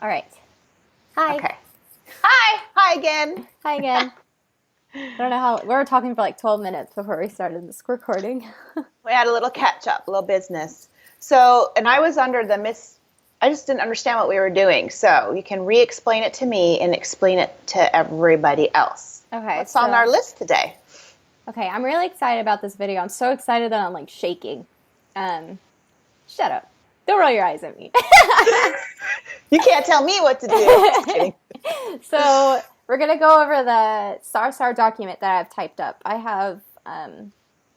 All right. Hi. Okay. Hi. Hi again. Hi again. I don't know how we were talking for like 12 minutes before we started this recording. We had a little catch up, a little business. So, and I was under the I just didn't understand what we were doing. So you can re-explain it to me and explain it to everybody else. Okay. What's on our list today? Okay, I'm really excited about this video. I'm so excited that I'm like shaking. Shut up. Don't roll your eyes at me. You can't tell me what to do. Just kidding. So we're going to go over the Sarsahr document that I've typed up. I have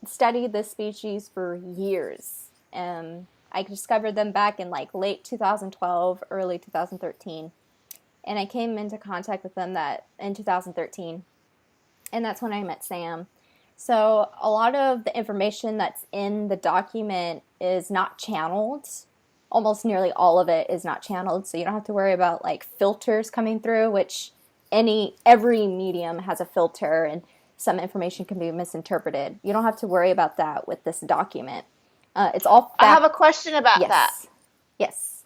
studied this species for years. I discovered them back in like late 2012, early 2013. And I came into contact with them in 2013. And that's when I met Sam. So a lot of the information that's in the document is not channeled. Almost nearly all of it is not channeled, so you don't have to worry about like filters coming through, which every medium has a filter and some information can be misinterpreted. You don't have to worry about that with this document. It's all I have a question about that. Yes.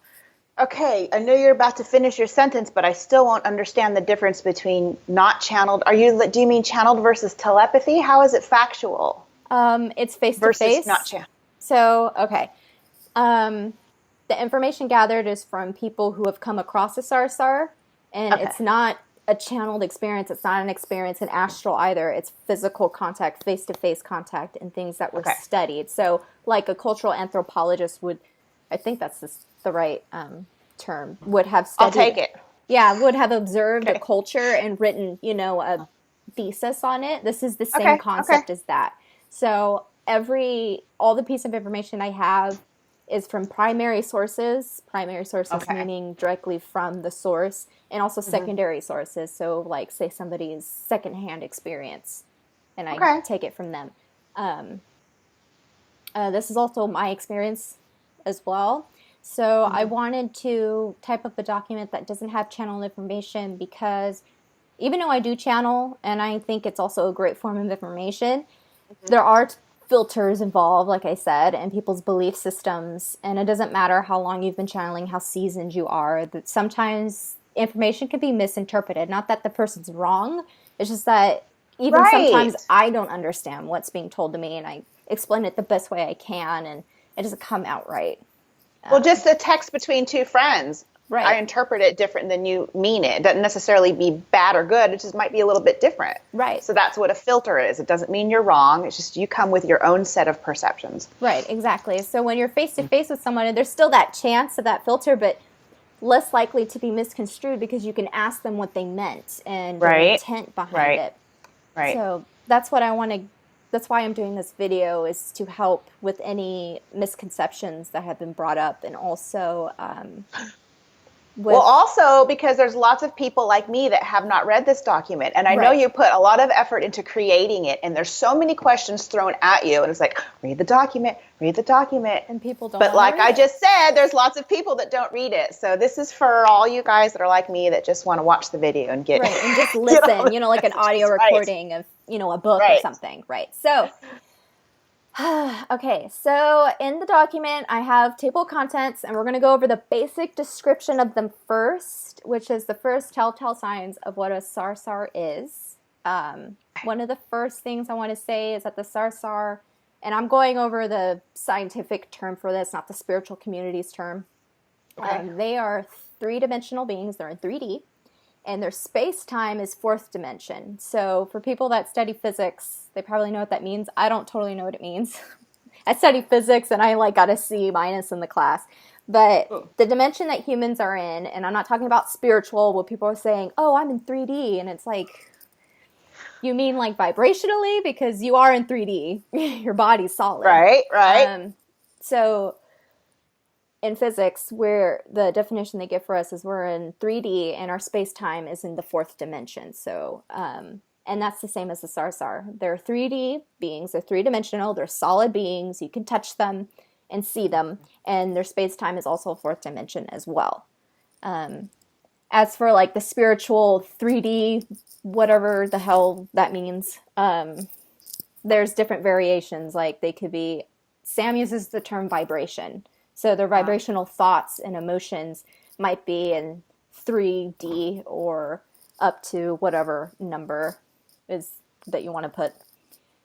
Okay, I know you're about to finish your sentence, but I still won't understand the difference between not channeled. Do you mean channeled versus telepathy? How is it factual? It's face to Versus face. not channeled. So, okay. The information gathered is from people who have come across a Sarsahr, and it's not a channeled experience. It's not an experience in astral either. It's physical contact, face-to-face contact, and things that were studied. So, like a cultural anthropologist would, I think that's the right term, would have studied. I'll take it. Yeah, would have observed a culture and written, a thesis on it. This is the same concept as that. So, all the piece of information I have is from primary sources meaning directly from the source, and also secondary sources, so like say somebody's secondhand experience, and I take it from them. This is also my experience as well, so I wanted to type up a document that doesn't have channel information, because even though I do channel, and I think it's also a great form of information, there are filters involved, like I said, and people's belief systems, and it doesn't matter how long you've been channeling, how seasoned you are, that sometimes information can be misinterpreted. Not that the person's wrong, it's just that even sometimes I don't understand what's being told to me, and I explain it the best way I can, and it doesn't come out right. Well, just a text between two friends. Right. I interpret it different than you mean it. It doesn't necessarily be bad or good. It just might be a little bit different. Right. So that's what a filter is. It doesn't mean you're wrong. It's just you come with your own set of perceptions. Right, exactly. So when you're face-to-face with someone, there's still that chance of that filter, but less likely to be misconstrued, because you can ask them what they meant and the intent behind it. Right. So that's what I want to... That's why I'm doing this video, is to help with any misconceptions that have been brought up, and also... well, also because there's lots of people like me that have not read this document, and I know you put a lot of effort into creating it, and there's so many questions thrown at you, and it's like, read the document, and people don't. But like I just said, there's lots of people that don't read it, so this is for all you guys that are like me that just want to watch the video and get and just listen, like an audio recording of a book or something, So. Okay, so in the document, I have table of contents, and we're going to go over the basic description of them first, which is the first telltale signs of what a Sarsahr is. One of the first things I want to say is that the Sarsahr, and I'm going over the scientific term for this, not the spiritual community's term. They are three-dimensional beings. They're in 3D. And their space-time is fourth dimension. So for people that study physics, they probably know what that means. I don't totally know what it means. I study physics, and I got a C- in the class. But the dimension that humans are in, and I'm not talking about spiritual, where people are saying, oh, I'm in 3D. And it's like, you mean like vibrationally? Because you are in 3D. Your body's solid. Right. So... in physics, where the definition they give for us is we're in 3D, and our space-time is in the fourth dimension. So, and that's the same as the Sarsahr. They're 3D beings. They're three-dimensional. They're solid beings. You can touch them and see them. And their space-time is also fourth dimension as well. As for like the spiritual 3D, whatever the hell that means, there's different variations. Like they could be, Sam uses the term vibration. So their vibrational thoughts and emotions might be in 3D or up to whatever number is that you want to put.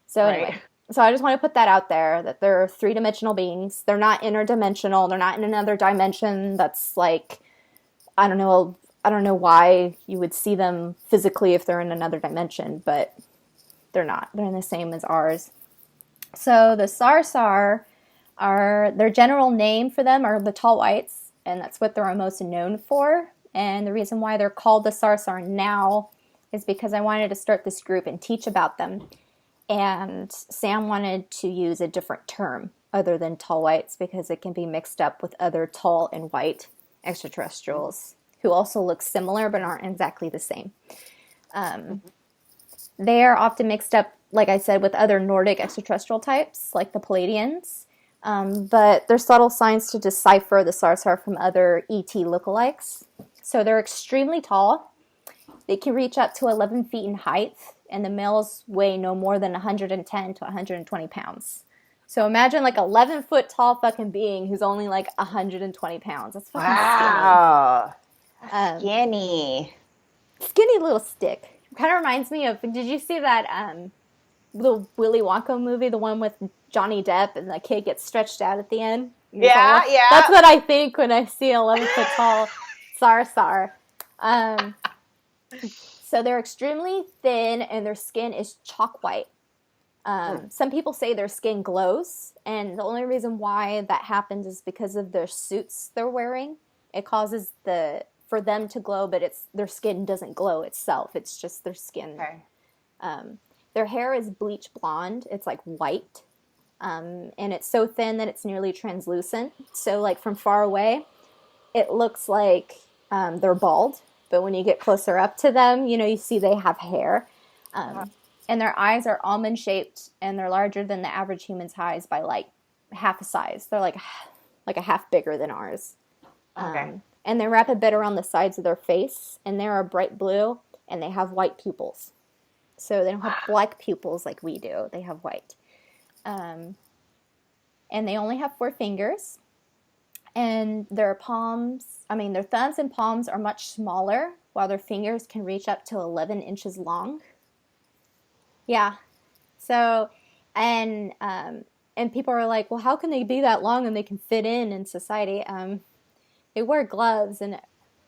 So anyway, so I just want to put that out there, that they're three-dimensional beings. They're not interdimensional. They're not in another dimension that's like, I don't know why you would see them physically if they're in another dimension, but they're not. They're the same as ours. So the Sarsahr their general name for them are the tall whites, and that's what they're most known for. And the reason why they're called the Sarsahr now is because I wanted to start this group and teach about them. And Sam wanted to use a different term other than tall whites because it can be mixed up with other tall and white extraterrestrials who also look similar but aren't exactly the same. They are often mixed up, like I said, with other Nordic extraterrestrial types, like the Palladians. But there's subtle signs to decipher the Sarsahr from other ET lookalikes. So they're extremely tall. They can reach up to 11 feet in height, and the males weigh no more than 110 to 120 pounds. So imagine like 11-foot tall fucking being who's only like 120 pounds. That's fucking skinny. Skinny. Skinny little stick. Kind of reminds me of, did you see that the Willy Wonka movie, the one with Johnny Depp and the kid gets stretched out at the end? Yeah. That's what I think when I see 11-foot tall Sarsahr. So they're extremely thin and their skin is chalk white. Some people say their skin glows, and the only reason why that happens is because of their suits they're wearing. It causes for them to glow, but their skin doesn't glow itself. It's just their skin. Okay. Their hair is bleach blonde. It's like white. And it's so thin that it's nearly translucent. So like from far away, it looks like they're bald. But when you get closer up to them, you see they have hair. And their eyes are almond-shaped, and they're larger than the average human's eyes by like half a size. They're like a half bigger than ours. Okay. And they wrap a bit around the sides of their face, and they are bright blue, and they have white pupils. So they don't have black pupils like we do. They have white. And they only have 4 fingers. And their thumbs and palms are much smaller, while their fingers can reach up to 11 inches long. Yeah. So, and people are like, well, how can they be that long and they can fit in society? They wear gloves, and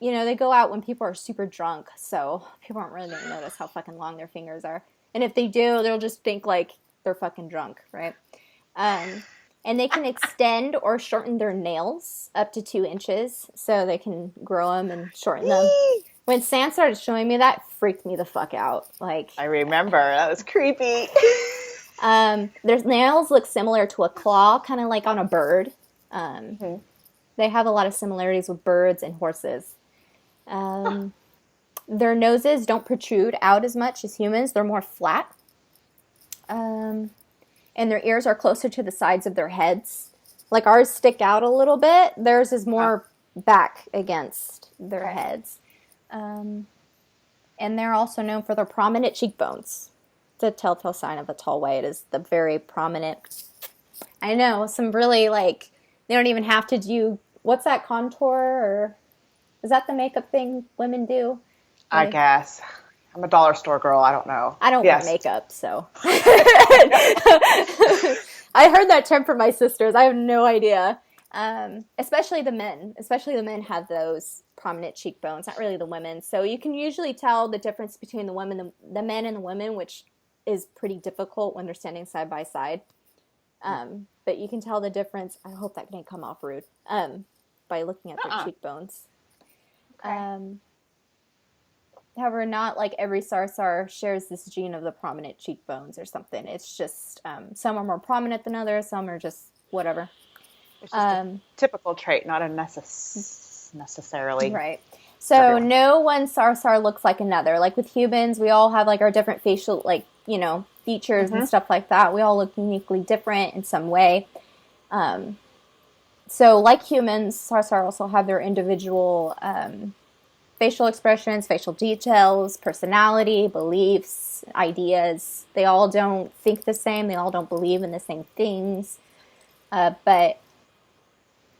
they go out when people are super drunk, so people aren't really going to notice how fucking long their fingers are. And if they do, they'll just think like they're fucking drunk, right? And they can extend or shorten their nails up to 2 inches, so they can grow them and shorten them. When Sam started showing me that, it freaked me the fuck out. Like, I remember. That was creepy. Their nails look similar to a claw, kind of like on a bird. They have a lot of similarities with birds and horses. Their noses don't protrude out as much as humans. They're more flat. And their ears are closer to the sides of their heads. Like ours stick out a little bit. Theirs is more back against their heads. And they're also known for their prominent cheekbones. It's a telltale sign of a tall white is the very prominent. I know, some really like, they don't even have to do, what's that, contour? Or is that the makeup thing women do? I guess. I'm a dollar store girl. I don't know. I don't wear makeup, so. I heard that term from my sisters. I have no idea. Especially the men. Especially the men have those prominent cheekbones, not really the women. So you can usually tell the difference between the men and the women, which is pretty difficult when they're standing side by side. But you can tell the difference. I hope that didn't come off rude. By looking at their cheekbones. Okay. However, not like every Sarsahr shares this gene of the prominent cheekbones or something. It's just some are more prominent than others. Some are just whatever. It's just a typical trait, not a necessarily. Right. So no one Sarsahr looks like another. Like with humans, we all have like our different facial, features and stuff like that. We all look uniquely different in some way. So like humans, Sarsahr also have their individual facial expressions, facial details, personality, beliefs, ideas. They all don't think the same. They all don't believe in the same things. But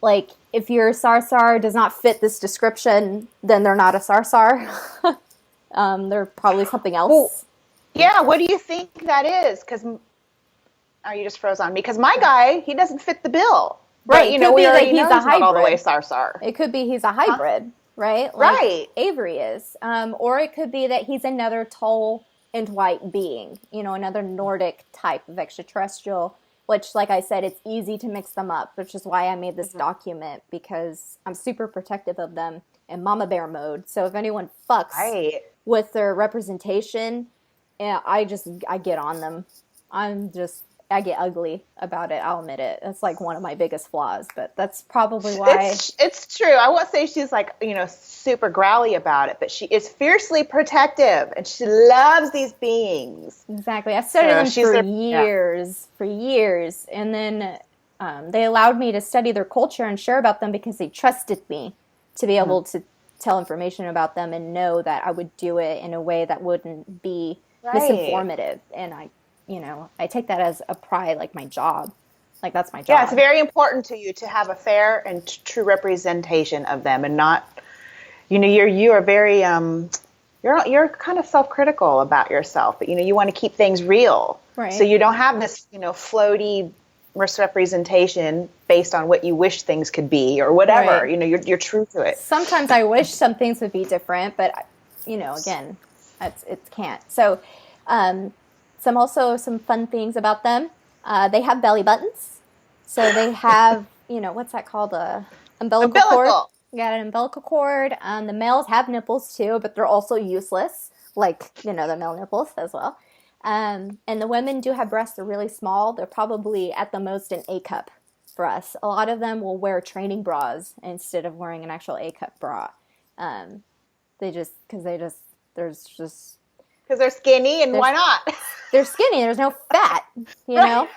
like, if your Sarsahr does not fit this description, then they're not a Sarsahr. They're probably something else. Well, yeah, what do you think that is? Because, oh, you just froze on me. Because my guy, he doesn't fit the bill. Right. But, we already know he's not all the way Sarsahr. It could be he's a hybrid, right? Right. Avery is. Or it could be that he's another tall and white being, another Nordic type of extraterrestrial, which, like I said, it's easy to mix them up, which is why I made this document, because I'm super protective of them in mama bear mode. So if anyone fucks with their representation, I get on them. I get ugly about it. I'll admit it. That's like one of my biggest flaws, but that's probably why. It's true. I won't say she's like, super growly about it, but she is fiercely protective and she loves these beings. Exactly. I studied them for years. And then they allowed me to study their culture and share about them because they trusted me to be able to tell information about them and know that I would do it in a way that wouldn't be misinformative. And I take that as a pride, like my job. Like, that's my job. Yeah, it's very important to you to have a fair and true representation of them, and not, you are very, you're kind of self-critical about yourself, but you want to keep things real. Right. So you don't have this, floaty misrepresentation based on what you wish things could be or whatever. Right. You're true to it. Sometimes I wish some things would be different, but again, it can't. So, some fun things about them. They have belly buttons. So they have, what's that called? Umbilical cord. You got an umbilical cord. The males have nipples too, but they're also useless, like, the male nipples as well. And the women do have breasts. They're really small. They're probably at the most an A cup for us. A lot of them will wear training bras instead of wearing an actual A cup bra. Because they're skinny, and why not? They're skinny. There's no fat, know?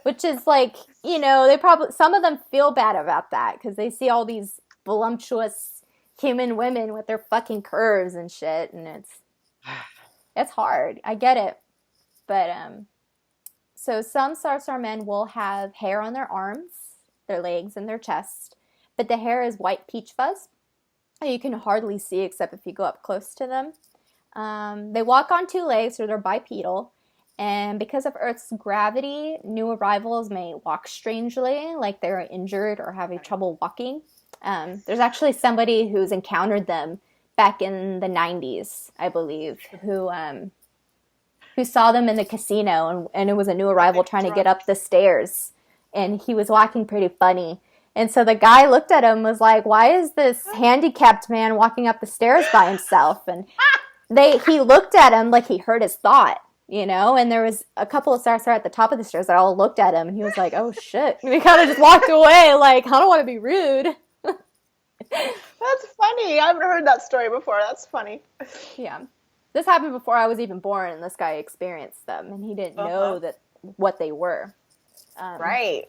Which is like, they probably, some of them feel bad about that because they see all these voluptuous human women with their fucking curves and shit, and it's hard. I get it. But, so some Sarsahr men will have hair on their arms, their legs, and their chest, but the hair is white peach fuzz. You can hardly see except if you go up close to them. They walk on two legs, or they're bipedal, and because of Earth's gravity, new arrivals may walk strangely, like they're injured or having trouble walking. There's actually somebody who's encountered them back in the 90s, I believe, who saw them in the casino, and it was a new arrival trying to get up the stairs, and he was walking pretty funny. And so the guy looked at him and was like, why is this handicapped man walking up the stairs by himself? And he looked at him like he heard his thought, and there was a couple of Sarsahr at the top of the stairs that all looked at him, and he was like, oh shit. And he kind of just walked away like, I don't want to be rude. That's funny. I haven't heard that story before. That's funny. Yeah. This happened before I was even born, and this guy experienced them, and he didn't know what they were. Right.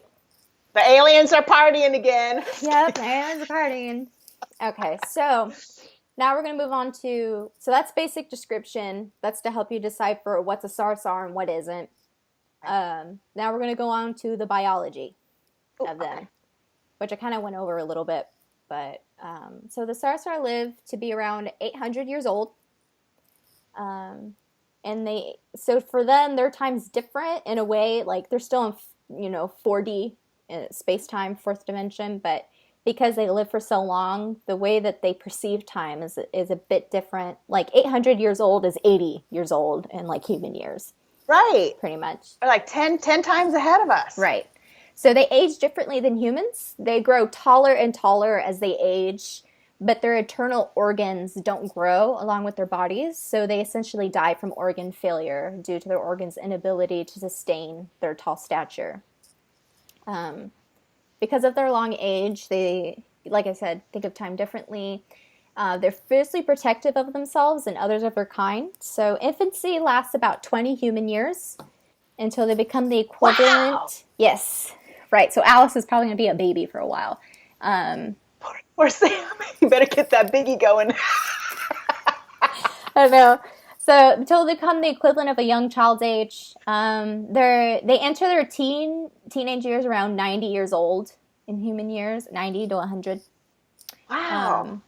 The aliens are partying again. Yep, the aliens are partying. Okay, so now we're going to move on to, so that's basic description. That's to help you decipher what's a Sarsahr and what isn't. Now we're going to go on to the biology of them, which I kind of went over a little bit. But so the Sarsahr live to be around 800 years old. And so for them, their time's different in a way. Like, they're still in, 4D space-time, fourth dimension, but because they live for so long, the way that they perceive time is a bit different. Like, 800 years old is 80 years old in, like, human years. Right. Pretty much. They're like 10 times ahead of us. Right. So they age differently than humans. They grow taller and taller as they age, but their internal organs don't grow along with their bodies, so they essentially die from organ failure due to their organs' inability to sustain their tall stature. Because of their long age, they, like I said, think of time differently. They're fiercely protective of themselves and others of their kind. So infancy lasts about 20 human years until they become the equivalent. Wow. Yes, right. So Alice is probably going to be a baby for a while. Poor Sam. You better get that biggie going. I don't know. So until they become the equivalent of a young child's age, they enter their teenage years around 90 years old. in human years, 90 to 100. Wow.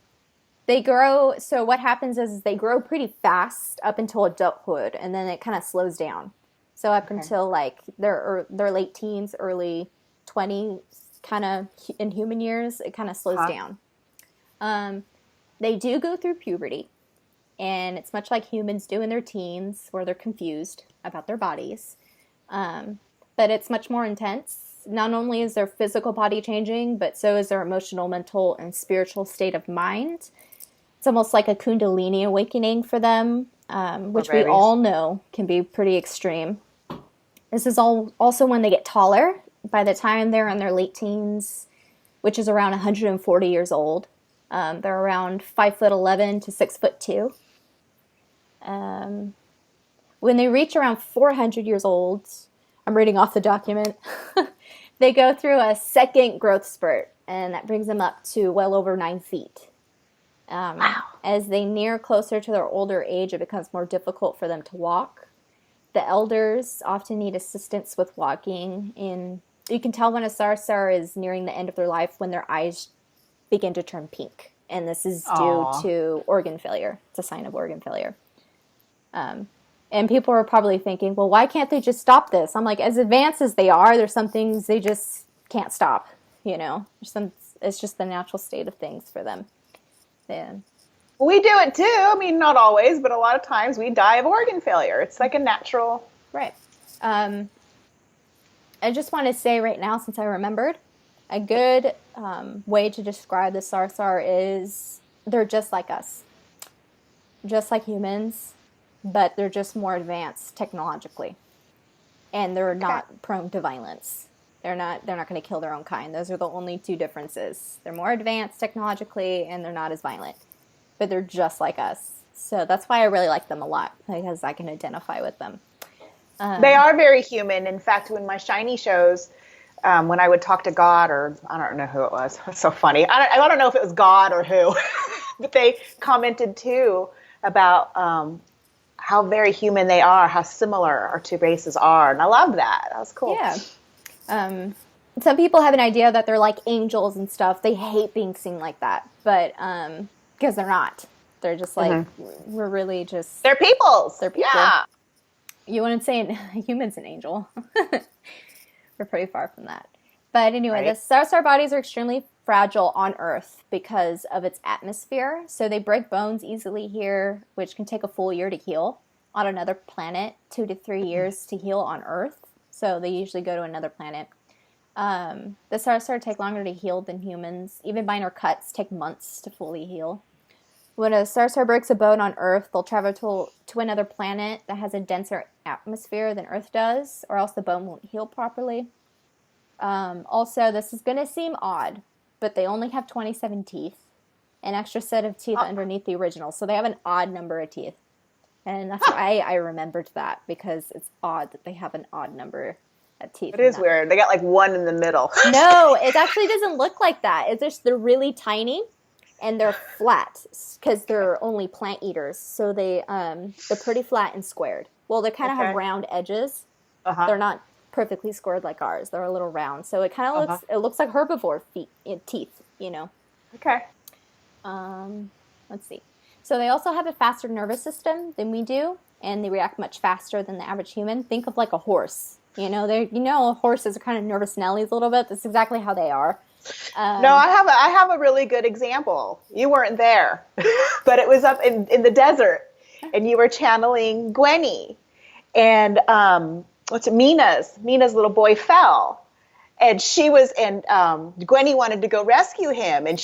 They grow, so what happens is they grow pretty fast up until adulthood, and then it kind of slows down. So up until like their late teens, early 20s, kind of in human years, it kind of slows down. They do go through puberty, and it's much like humans do in their teens, where they're confused about their bodies. But it's much more intense. Not only is their physical body changing, but so is their emotional, mental, and spiritual state of mind. It's almost like a Kundalini awakening for them, which we all know can be pretty extreme. This is also when they get taller. By the time they're in their late teens, which is around 140 years old, they're around 5'11" to 6'2". When they reach around 400 years old, I'm reading off the document, they go through a second growth spurt, and that brings them up to well over 9 feet. Wow. As they near closer to their older age, it becomes more difficult for them to walk. The elders often need assistance with walking. You can tell when a Sarsahr is nearing the end of their life when their eyes begin to turn pink. And this is due to organ failure. It's a sign of organ failure. And people are probably thinking, well, why can't they just stop this? I'm like, as advanced as they are, there's some things they just can't stop, you know? It's just the natural state of things for them. Yeah. We do it too. I mean, not always, but a lot of times we die of organ failure. It's like a natural. Right. I just want to say right now, since I remembered, a good way to describe the Sarsahr is they're just like us. Just like humans, but they're just more advanced technologically. And they're not prone to violence. They're not going to kill their own kind. Those are the only two differences. They're more advanced technologically, and they're not as violent. But they're just like us. So that's why I really like them a lot, because I can identify with them. They are very human. In fact, when my shiny shows, when I would talk to God, or I don't know who it was. It's so funny. I don't know if it was God or who, but they commented too about how very human they are, how similar our two races are. And I loved that. That was cool. Yeah. Some people have an idea that they're like angels and stuff. They hate being seen like that, but because they're not. They're just like, we're really just... They're peoples. They're people. Yeah. You wouldn't say a human's an angel. We're pretty far from that. But anyway, the Sarsahr bodies are extremely fragile on Earth because of its atmosphere. So they break bones easily here, which can take a full year to heal. On another planet, 2 to 3 years to heal on Earth. So they usually go to another planet. The Sarsahr take longer to heal than humans. Even minor cuts take months to fully heal. When a Sarsahr breaks a bone on Earth, they'll travel to another planet that has a denser atmosphere than Earth does, or else the bone won't heal properly. Also, this is going to seem odd, but they only have 27 teeth. An extra set of teeth underneath the original. So they have an odd number of teeth. And that's why I remembered that, because it's odd that they have an odd number of teeth. It is weird. They got like one in the middle. No, it actually doesn't look like that. It's just they're really tiny and they're flat because they're only plant eaters. So they're pretty flat and squared. Well, they kind of have round edges. They're not perfectly squared like ours. They're a little round. So it kind of looks like herbivore teeth, you know. Okay. Let's see. So they also have a faster nervous system than we do, and they react much faster than the average human. Think of like a horse. You know, horses are kind of nervous Nellies a little bit. That's exactly how they are. No, I have a really good example. You weren't there, but it was up in the desert, and you were channeling Gwenny, and Mina's little boy fell. And Gwenny wanted to go rescue him, and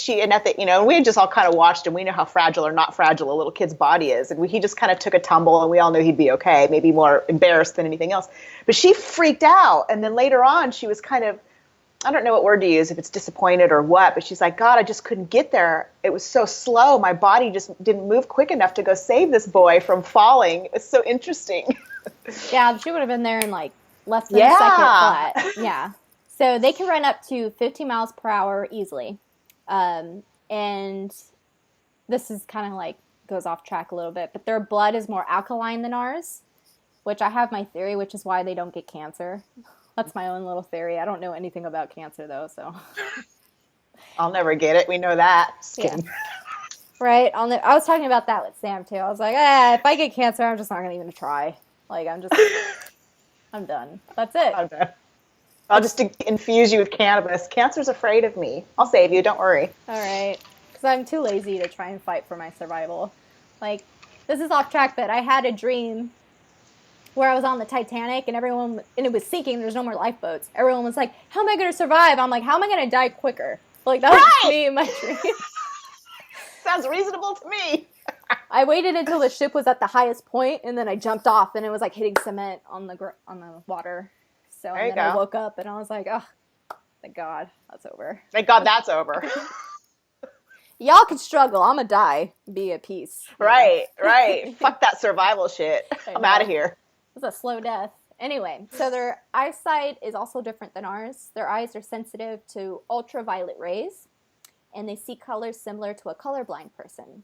we had just all kind of watched him. We know how fragile or not fragile a little kid's body is, and he just kind of took a tumble, and we all knew he'd be okay, maybe more embarrassed than anything else. But she freaked out, and then later on, she was kind of, I don't know what word to use, if it's disappointed or what, but she's like, God, I just couldn't get there. It was so slow. My body just didn't move quick enough to go save this boy from falling. It's so interesting. Yeah, she would have been there in like less than a second flat. Yeah. So they can run up to 50 miles per hour easily. And this is kind of like goes off track a little bit, but their blood is more alkaline than ours, which I have my theory, which is why they don't get cancer. That's my own little theory. I don't know anything about cancer, though, so. I'll never get it. We know that. Yeah. Right? I was talking about that with Sam, too. I was like, if I get cancer, I'm just not going to even try. Like, I'm done. That's it. I'm done. I'll just infuse you with cannabis. Cancer's afraid of me. I'll save you. Don't worry. All right. Because I'm too lazy to try and fight for my survival. Like, this is off track, but I had a dream where I was on the Titanic and it was sinking. There's no more lifeboats. Everyone was like, how am I going to survive? I'm like, how am I going to die quicker? Like, that was me in my dream. Sounds reasonable to me. I waited until the ship was at the highest point, and then I jumped off, and it was like hitting cement on the water. So and then I woke up, and I was like, oh, thank God, that's over. Thank God that's over. Y'all can struggle. I'm going to die. Be at peace. Right. Fuck that survival shit. I'm out of here. It's a slow death. Anyway, so their eyesight is also different than ours. Their eyes are sensitive to ultraviolet rays, and they see colors similar to a colorblind person.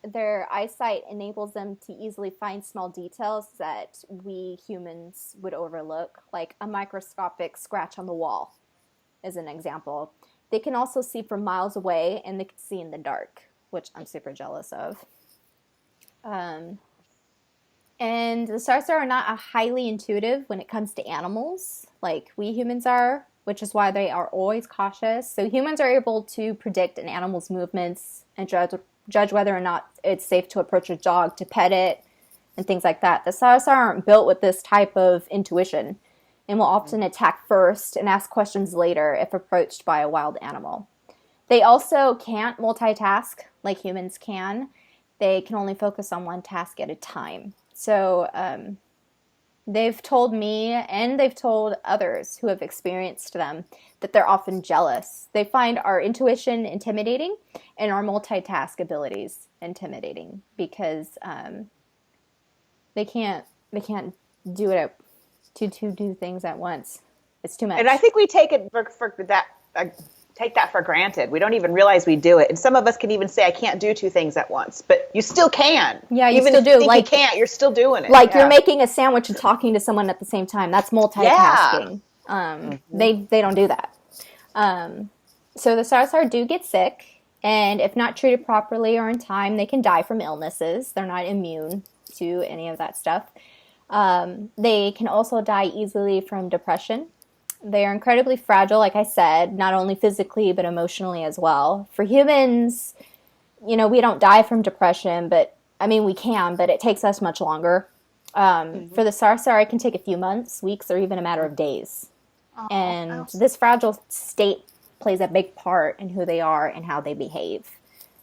Their eyesight enables them to easily find small details that we humans would overlook, like a microscopic scratch on the wall, as an example. They can also see from miles away, and they can see in the dark, which I'm super jealous of. And the Sarsahr are not highly intuitive when it comes to animals, like we humans are, which is why they are always cautious. So humans are able to predict an animal's movements and judge whether or not it's safe to approach a dog to pet it and things like that. The Sarsahr aren't built with this type of intuition and will often attack first and ask questions later if approached by a wild animal. They also can't multitask like humans can. They can only focus on one task at a time. So they've told me, and they've told others who have experienced them, that they're often jealous. They find our intuition intimidating and our multitask abilities intimidating because they can't do it to do things at once. It's too much. And I think we take it take that for granted. We don't even realize we do it. And some of us can even say, I can't do two things at once, but you still can. Yeah, you even still if you do. think Like, you can't, you're still doing it. Like you're making a sandwich and talking to someone at the same time. That's multitasking. Yeah. They don't do that. So the Sarsahr do get sick, and if not treated properly or in time, they can die from illnesses. They're not immune to any of that stuff. They can also die easily from depression. They are incredibly fragile, like I said, not only physically, but emotionally as well. For humans, we don't die from depression, we can, but it takes us much longer. For the Sarsahr, it can take a few months, weeks, or even a matter of days. This fragile state plays a big part in who they are and how they behave.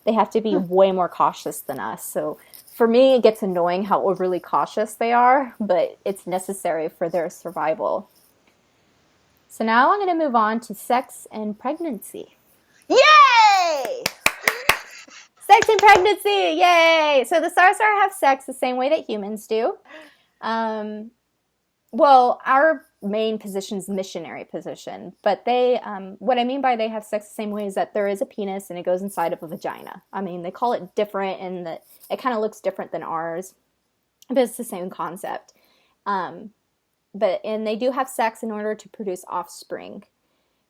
They have to be way more cautious than us. So for me, it gets annoying how overly cautious they are, but it's necessary for their survival. So now I'm going to move on to sex and pregnancy. Yay! Sex and pregnancy, yay! So the Sarsahr have sex the same way that humans do. Well, our main position is missionary position, but they, what I mean by they have sex the same way is that there is a penis and it goes inside of a vagina. They call it different in that it kind of looks different than ours, but it's the same concept. And they do have sex in order to produce offspring.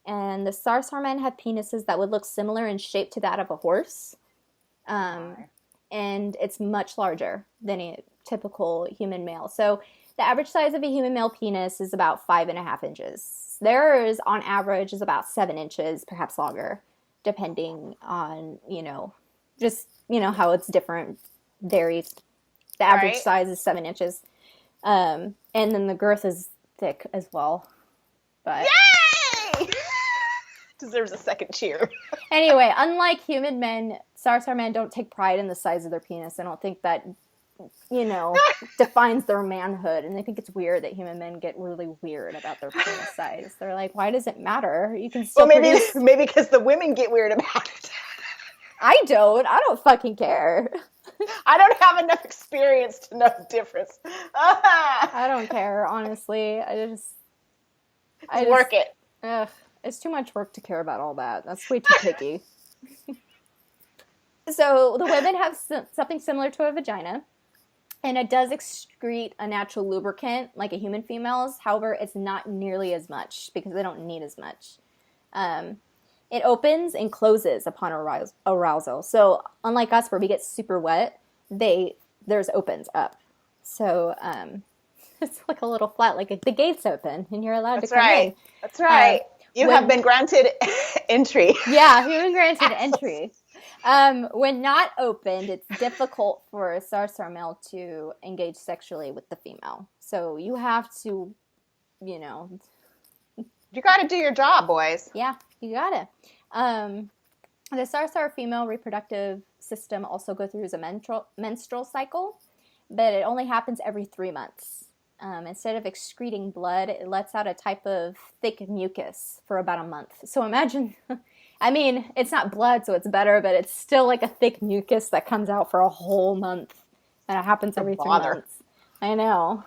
And the Sarsahr men have penises that would look similar in shape to that of a horse. And it's much larger than a typical human male. So the average size of a human male penis is about 5.5 inches. Theirs, on average, is about 7 inches, perhaps longer, depending on, how it's different, varies. The average size is 7 inches. And then the girth is thick as well. But yay! Deserves a second cheer. Anyway, unlike human men, Sarsahr men don't take pride in the size of their penis. I don't think that, defines their manhood. And they think it's weird that human men get really weird about their penis size. They're like, why does it matter? You can still produce... maybe because the women get weird about it. I don't fucking care. I don't have enough experience to know the difference. I don't care, honestly. I just work it. Ugh, it's too much work to care about all that. That's way too picky. So the women have something similar to a vagina. And it does excrete a natural lubricant like a human female's. However, it's not nearly as much because they don't need as much. It opens and closes upon arousal. So unlike us where we get super wet, theirs opens up. So it's like a little flat, like the gates open and you're allowed to come in. That's right. You have been granted entry. Yeah, you've been granted entry. When not opened, it's difficult for a Sarsahr male to engage sexually with the female. So you have to, you got to do your job, boys. Yeah, you got it. The Sarsahr female reproductive system also goes through a menstrual cycle, but it only happens every 3 months. Instead of excreting blood, it lets out a type of thick mucus for about a month. So imagine, I mean, it's not blood, so it's better, but it's still like a thick mucus that comes out for a whole month. And it happens every 3 months. I know.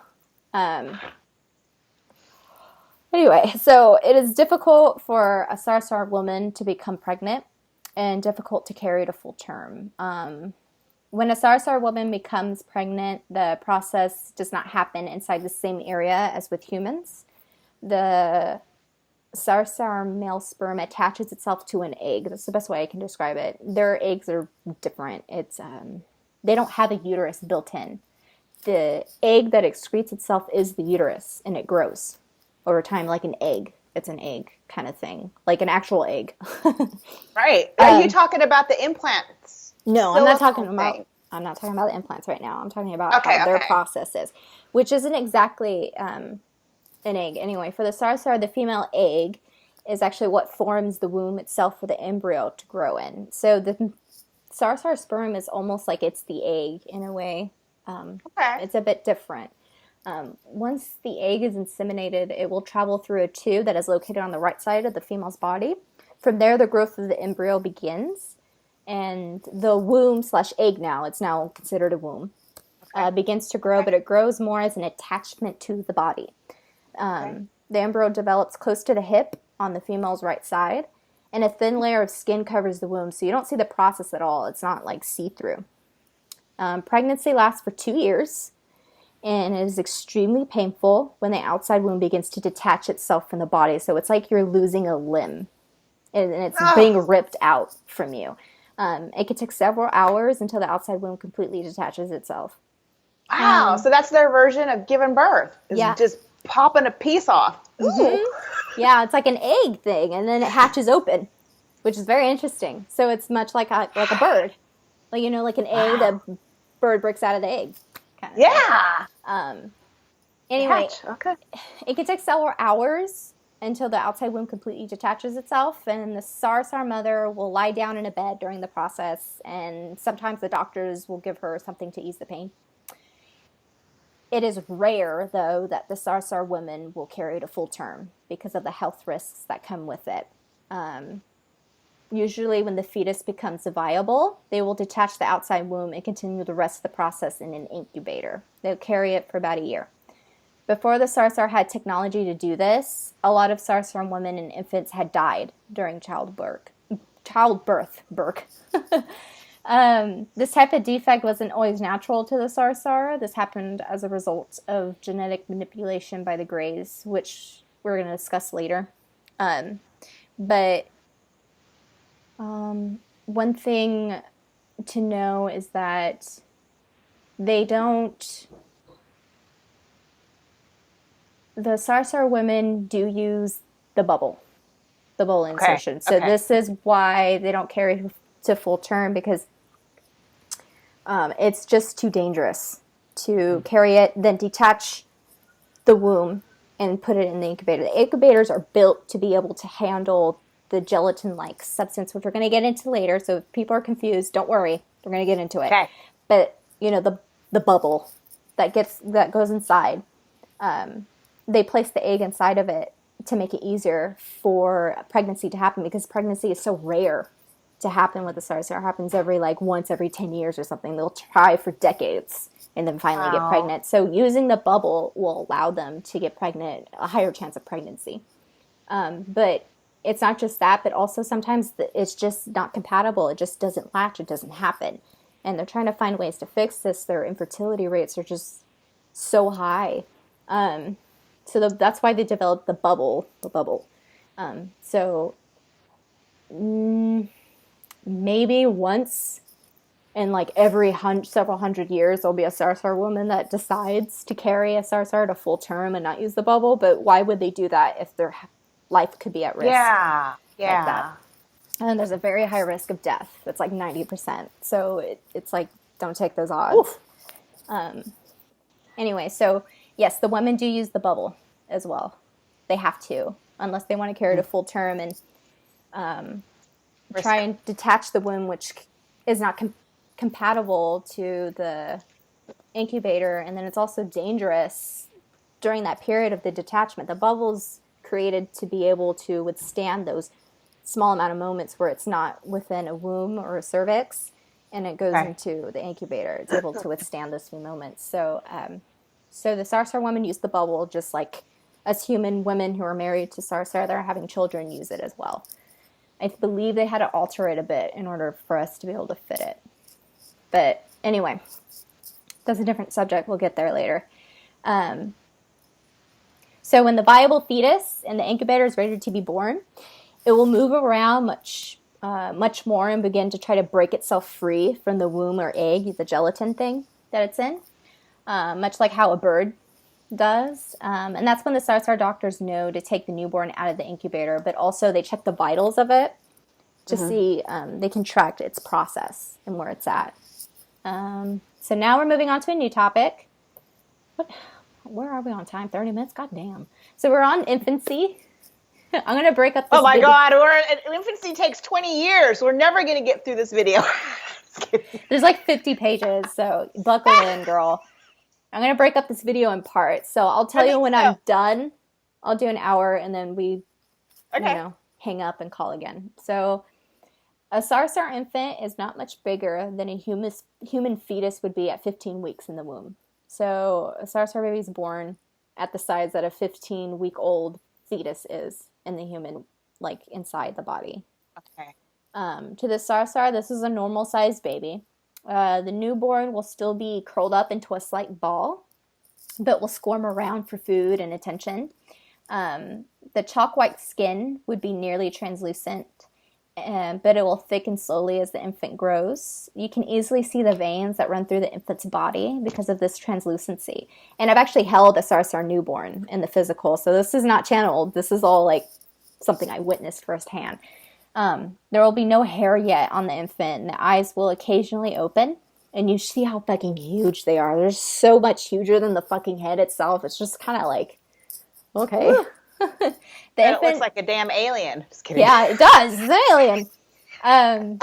Anyway, so it is difficult for a Sarsahr woman to become pregnant and difficult to carry to full term. When a Sarsahr woman becomes pregnant, the process does not happen inside the same area as with humans. The Sarsahr male sperm attaches itself to an egg. That's the best way I can describe it. Their eggs are different. They don't have a uterus built in. The egg that excretes itself is the uterus, and it grows over time like an egg. It's an egg kind of thing, like an actual egg. Right. Are you talking about the implants? No, I'm not talking about the implants right now. I'm talking about how their process is, which isn't exactly an egg. Anyway, for the Sarsahr, the female egg is actually what forms the womb itself for the embryo to grow in. So the Sarsahr sperm is almost like it's the egg in a way. It's a bit different. Once the egg is inseminated, it will travel through a tube that is located on the right side of the female's body. From there, the growth of the embryo begins. And the womb/egg it's now considered a womb, begins to grow, but it grows more as an attachment to the body. The embryo develops close to the hip on the female's right side, and a thin layer of skin covers the womb, so you don't see the process at all. It's not like see-through. Pregnancy lasts for 2 years, and it is extremely painful when the outside womb begins to detach itself from the body. So it's like you're losing a limb, and it's being ripped out from you. It can take several hours until the outside womb completely detaches itself. Wow, so that's their version of giving birth. Just popping a piece off. Mm-hmm. Yeah, it's like an egg thing, and then it hatches open, which is very interesting. So it's much like a bird. Like, like an egg, the bird breaks out of the egg. Kind of anyway, it can take several hours until the outside womb completely detaches itself, and the Sarsahr mother will lie down in a bed during the process, and sometimes the doctors will give her something to ease the pain. It is rare, though, that the Sarsahr woman will carry to full term because of the health risks that come with it. Usually when the fetus becomes viable, they will detach the outside womb and continue the rest of the process in an incubator. They'll carry it for about a year. Before the Sarsahr had technology to do this, a lot of Sarsahr women and infants had died during childbirth. This type of defect wasn't always natural to the Sarsahr. This happened as a result of genetic manipulation by the Greys, which we're going to discuss later. But one thing to know is that the Sarsahr women do use the bubble insertion. So this is why they don't carry to full term, because it's just too dangerous to carry it, then detach the womb and put it in the incubator. The incubators are built to be able to handle the gelatin-like substance, which we're going to get into later. So if people are confused, don't worry. We're going to get into it. Okay. But, the bubble that goes inside, they place the egg inside of it to make it easier for pregnancy to happen, because pregnancy is so rare to happen with the Sarsahr. It happens once every 10 years or something. They'll try for decades and then finally get pregnant. So using the bubble will allow them to get pregnant, a higher chance of pregnancy. But it's not just that, but also sometimes it's just not compatible. It just doesn't latch. It doesn't happen. and they're trying to find ways to fix this. Their infertility rates are just so high. That's why they developed the bubble. Maybe once in like every several hundred years, there'll be a Sarsahr woman that decides to carry a Sarsahr to full term and not use the bubble. But why would they do that if their life could be at risk? Yeah. Like that. And there's a very high risk of death. That's like 90%. So it's like, don't take those odds. Anyway, so yes, the women do use the bubble as well. They have to, unless they want to carry to full term and try and detach the womb, which is not compatible to the incubator. And then it's also dangerous during that period of the detachment. The bubble's created to be able to withstand those small amount of moments where it's not within a womb or a cervix, and it goes into the incubator. It's able to withstand those few moments. So the Sarsahr women use the bubble just like us human women who are married to Sarsahr that are having children use it as well. I believe they had to alter it a bit in order for us to be able to fit it. But anyway, that's a different subject. We'll get there later. So when the viable fetus in the incubator is ready to be born, it will move around much more and begin to try to break itself free from the womb or egg, the gelatin thing that it's in, much like how a bird does. And that's when the Sarsahr doctors know to take the newborn out of the incubator, but also they check the vitals of it to see, they can track its process and where it's at. So now we're moving on to a new topic. Where are we on time? 30 minutes? God damn. So we're on infancy. I'm going to break up this Oh my God, infancy takes 20 years. We're never going to get through this video. There's like 50 pages, so buckle in, girl. I'm going to break up this video in parts. So I'll tell you when I'm done. I'll do an hour, and then we hang up and call again. So a Sarsahr infant is not much bigger than a human fetus would be at 15 weeks in the womb. So a Sarsahr baby is born at the size that a 15-week-old fetus is in the human, like inside the body. Okay. To the Sarsahr, this is a normal-sized baby. The newborn will still be curled up into a slight ball, but will squirm around for food and attention. The chalk-white skin would be nearly translucent, but it will thicken slowly as the infant grows. You can easily see the veins that run through the infant's body because of this translucency. And I've actually held a Sarsahr newborn in the physical, so this is not channeled. This is all like something I witnessed firsthand. There will be no hair yet on the infant, and the eyes will occasionally open. And you see how fucking huge they are. They're so much huger than the fucking head itself. It's just kind of like, okay. It looks like a damn alien. Just kidding. Yeah, it does. It's an alien.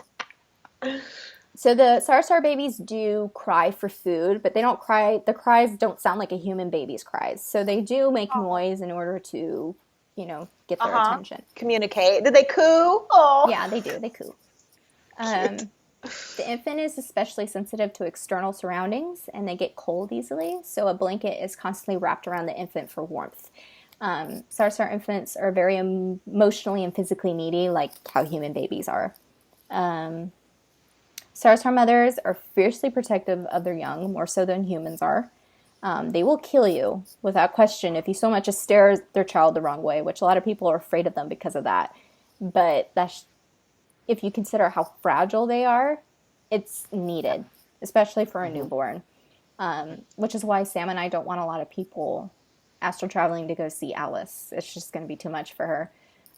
So the Sarsahr babies do cry for food, but they don't cry. The cries don't sound like a human baby's cries. So they do make noise in order to, get their attention. Communicate. Did they coo? Oh. Yeah, they do. They coo. The infant is especially sensitive to external surroundings, and they get cold easily. So a blanket is constantly wrapped around the infant for warmth. Sarsahr infants are very emotionally and physically needy, like how human babies are. Sarsahr mothers are fiercely protective of their young, more so than humans are. They will kill you without question if you so much as stare at their child the wrong way, which a lot of people are afraid of them because of that. But if you consider how fragile they are, it's needed, especially for a newborn, which is why Sam and I don't want a lot of people astral traveling to go see Alice. It's just going to be too much for her.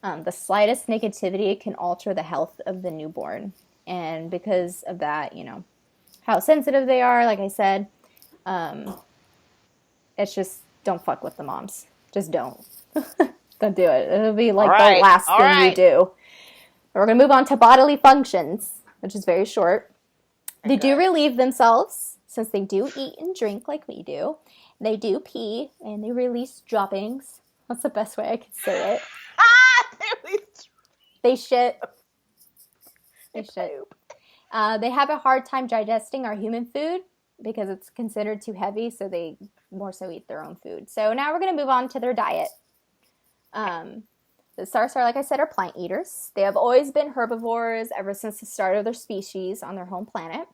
The slightest negativity can alter the health of the newborn. And because of that, how sensitive they are, like I said, it's just don't fuck with the moms. Just don't. Don't do it. It'll be like the last thing you do. We're going to move on to bodily functions, which is very short. They do relieve themselves, since they do eat and drink like we do. They do pee, and they release droppings. That's the best way I could say it. They shit. They shit. They have a hard time digesting our human food because it's considered too heavy, so they more so eat their own food. So now we're going to move on to their diet. The Sarsahr, like I said, are plant eaters. They have always been herbivores ever since the start of their species on their home planet.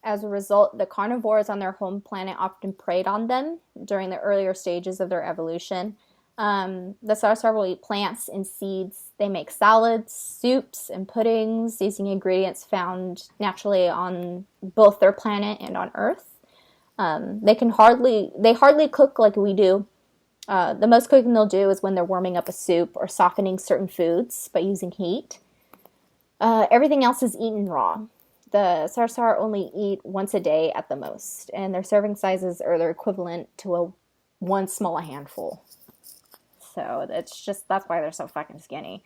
As a result, the carnivores on their home planet often preyed on them during the earlier stages of their evolution. The Sarsahr will eat plants and seeds. They make salads, soups, and puddings using ingredients found naturally on both their planet and on Earth. They hardly cook like we do. The most cooking they'll do is when they're warming up a soup or softening certain foods by using heat. Everything else is eaten raw. The Sarsahr only eat once a day at the most, and their serving sizes are their equivalent to one small handful. So that's why they're so fucking skinny.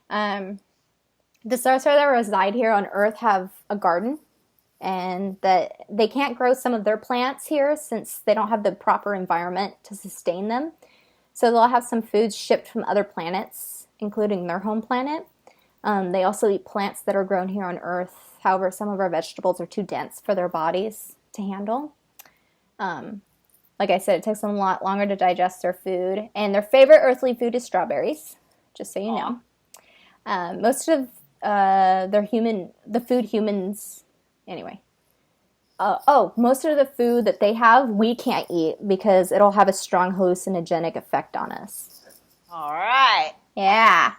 The Sarsahr that reside here on Earth have a garden, and that they can't grow some of their plants here since they don't have the proper environment to sustain them. So they'll have some foods shipped from other planets, including their home planet. They also eat plants that are grown here on Earth. However, some of our vegetables are too dense for their bodies to handle. Like I said, it takes them a lot longer to digest their food. And their favorite earthly food is strawberries, just so you know. Most of the food humans, anyway. Most of the food that they have, we can't eat because it'll have a strong hallucinogenic effect on us. All right. Yeah.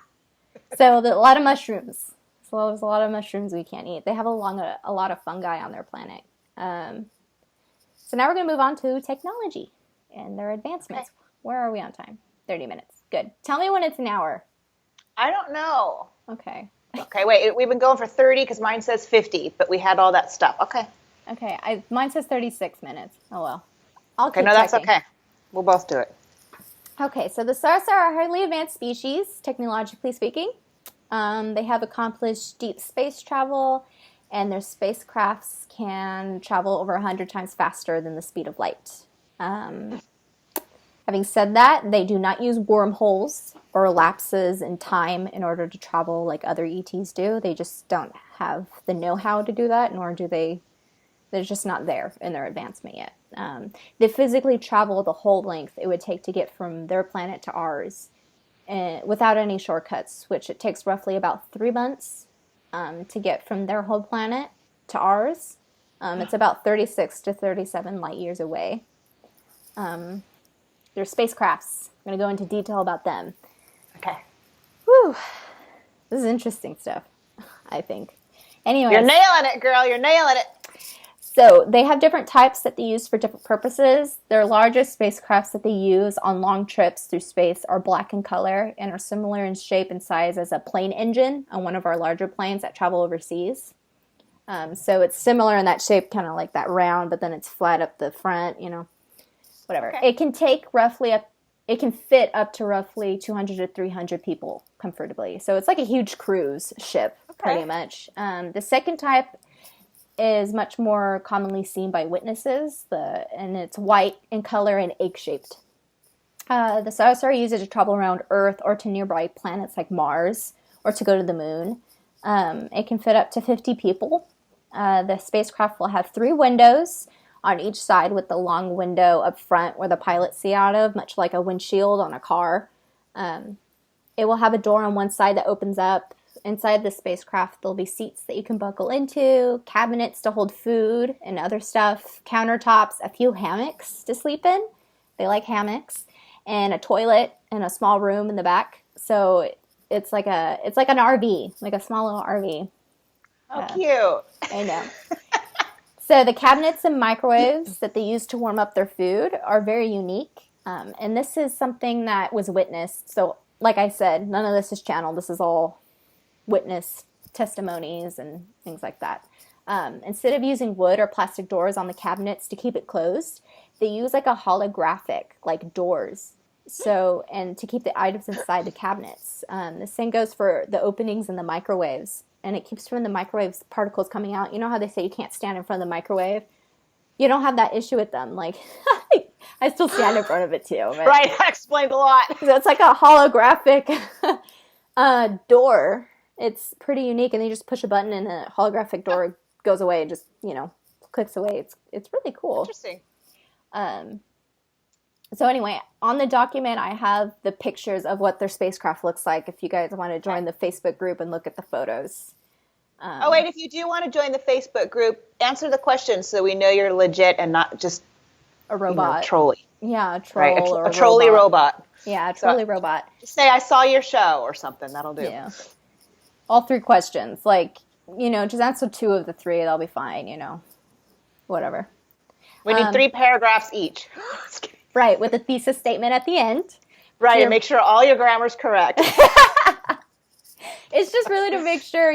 So a lot of mushrooms. So there's a lot of mushrooms we can't eat. They have a lot of fungi on their planet. So now we're going to move on to technology and their advancements. Okay. Where are we on time? 30 minutes. Good. Tell me when it's an hour. I don't know. Okay. Okay, wait. We've been going for 30 because mine says 50, but we had all that stuff. Okay. Okay. Mine says 36 minutes. Oh, well. Okay, no, that's okay. We'll both do it. Okay, so the Sarsahr are a highly advanced species, technologically speaking. They have accomplished deep space travel, and their spacecrafts can travel over 100 times faster than the speed of light. Having said that, they do not use wormholes or lapses in time in order to travel like other ETs do. They just don't have the know-how to do that, nor do they're just not there in their advancement yet. They physically travel the whole length it would take to get from their planet to ours without any shortcuts, which it takes roughly about 3 months to get from their whole planet to ours. It's about 36 to 37 light years away. They're spacecrafts. I'm going to go into detail about them. Okay. Whew. This is interesting stuff, I think. Anyway, you're nailing it, girl. You're nailing it. So they have different types that they use for different purposes. Their largest spacecrafts that they use on long trips through space are black in color and are similar in shape and size as a plane engine on one of our larger planes that travel overseas. So it's similar in that shape, kind of like that round, but then it's flat up the front, whatever. Okay. It can fit up to roughly 200 to 300 people comfortably. So it's like a huge cruise ship, pretty much. The second type is much more commonly seen by witnesses, and it's white in color and egg-shaped. The Sarsahr use it to travel around Earth or to nearby planets like Mars, or to go to the moon. It can fit up to 50 people. The spacecraft will have 3 windows on each side, with the long window up front where the pilots see out of, much like a windshield on a car. It will have a door on one side that opens up. Inside the spacecraft, there'll be seats that you can buckle into, cabinets to hold food and other stuff, countertops, a few hammocks to sleep in. They like hammocks, and a toilet and a small room in the back. So it's like an RV, like a small little RV. Oh, cute. I know. So the cabinets and microwaves that they use to warm up their food are very unique. And this is something that was witnessed. So like I said, none of this is channeled. This is all witness testimonies and things like that. Instead of using wood or plastic doors on the cabinets to keep it closed, they use like a holographic, like doors. So, and to keep the items inside the cabinets. The same goes for the openings in the microwaves. And it keeps from the microwave's particles coming out. You know how they say you can't stand in front of the microwave? You don't have that issue with them. Like, I still stand in front of it too. But, right, that explains a lot. So it's like a holographic door. It's pretty unique, and you just push a button and a holographic door goes away and just, clicks away. It's really cool. Interesting. So anyway, on the document, I have the pictures of what their spacecraft looks like if you guys want to join the Facebook group and look at the photos. Oh, wait, if you do want to join the Facebook group, answer the questions so we know you're legit and not just a robot. Trolley. Yeah, a troll right? or a trolley robot. Yeah, a trolley robot. Just say, I saw your show or something. That'll do. Yeah. All 3 questions. Like, just answer 2 of the 3. That'll be fine, Whatever. We need 3 paragraphs each. Right, with a thesis statement at the end. Right, and make sure all your grammar's correct. It's just really to make sure,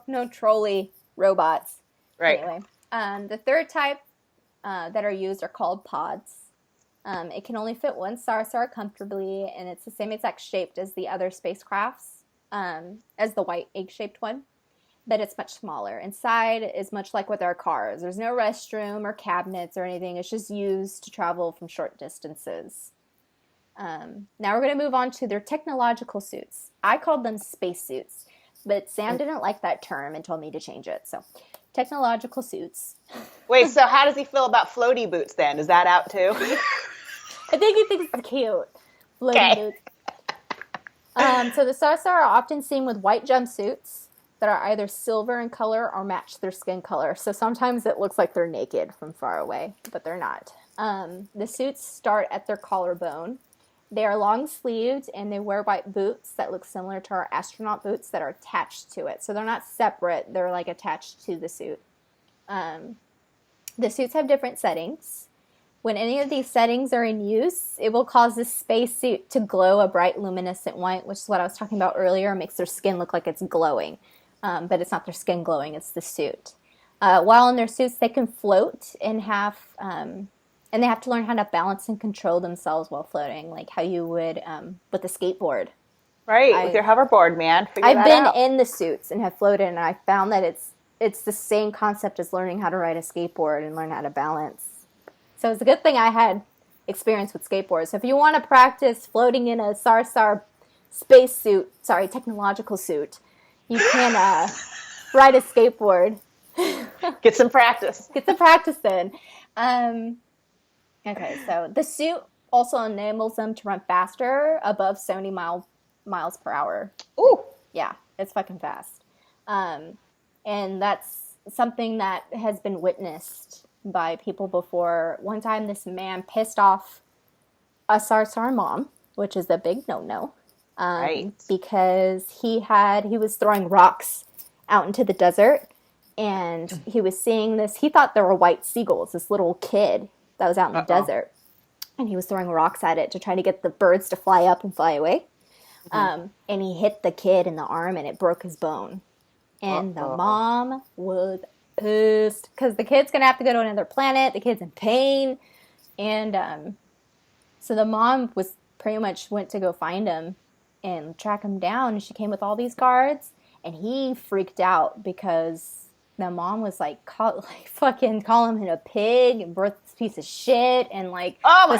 no trolley robots. Right. Anyway, the 3rd type that are used are called pods. It can only fit 1 Sarsahr comfortably, and it's the same exact shape as the other spacecrafts, as the white egg-shaped one, but it's much smaller. Inside is much like with our cars. There's no restroom or cabinets or anything. It's just used to travel from short distances. Now we're going to move on to their technological suits. I called them spacesuits, but Sam didn't like that term and told me to change it. So, technological suits. Wait, so how does he feel about floaty boots then? Is that out too? I think he thinks it's cute. Floaty boots. So the Sarsahr are often seen with white jumpsuits that are either silver in color or match their skin color. So sometimes it looks like they're naked from far away, but they're not. The suits start at their collarbone. They are long-sleeved, and they wear white boots that look similar to our astronaut boots that are attached to it. So they're not separate. They're, like, attached to the suit. The suits have different settings. When any of these settings are in use, it will cause the spacesuit to glow a bright luminescent white, which is what I was talking about earlier. It makes their skin look like it's glowing. But it's not their skin glowing. It's the suit. While in their suits, they can float and and they have to learn how to balance and control themselves while floating, like how you would with a skateboard. Right, with your hoverboard, man. I've been in the suits and have floated, and I found that it's the same concept as learning how to ride a skateboard and learn how to balance. So it's a good thing I had experience with skateboards. So if you want to practice floating in a Sarsahr technological suit, you can ride a skateboard. Get some practice. Get some practice in. Okay, so the suit also enables them to run faster, above 70 miles per hour. Ooh. Yeah, it's fucking fast. And that's something that has been witnessed by people before. One time this man pissed off a Sarsahr mom, which is a big no-no. Right. Because he was throwing rocks out into the desert, and he was seeing this. He thought there were white seagulls, this little kid that was out in the desert. And he was throwing rocks at it to try to get the birds to fly up and fly away. And he hit the kid in the arm, and it broke his bone. And the mom was pissed because the kid's going to have to go to another planet. The kid's in pain. And so the mom was pretty much went to go find him and track him down. And she came with all these guards. And he freaked out because the mom was fucking calling him a pig and worthless piece of shit. And was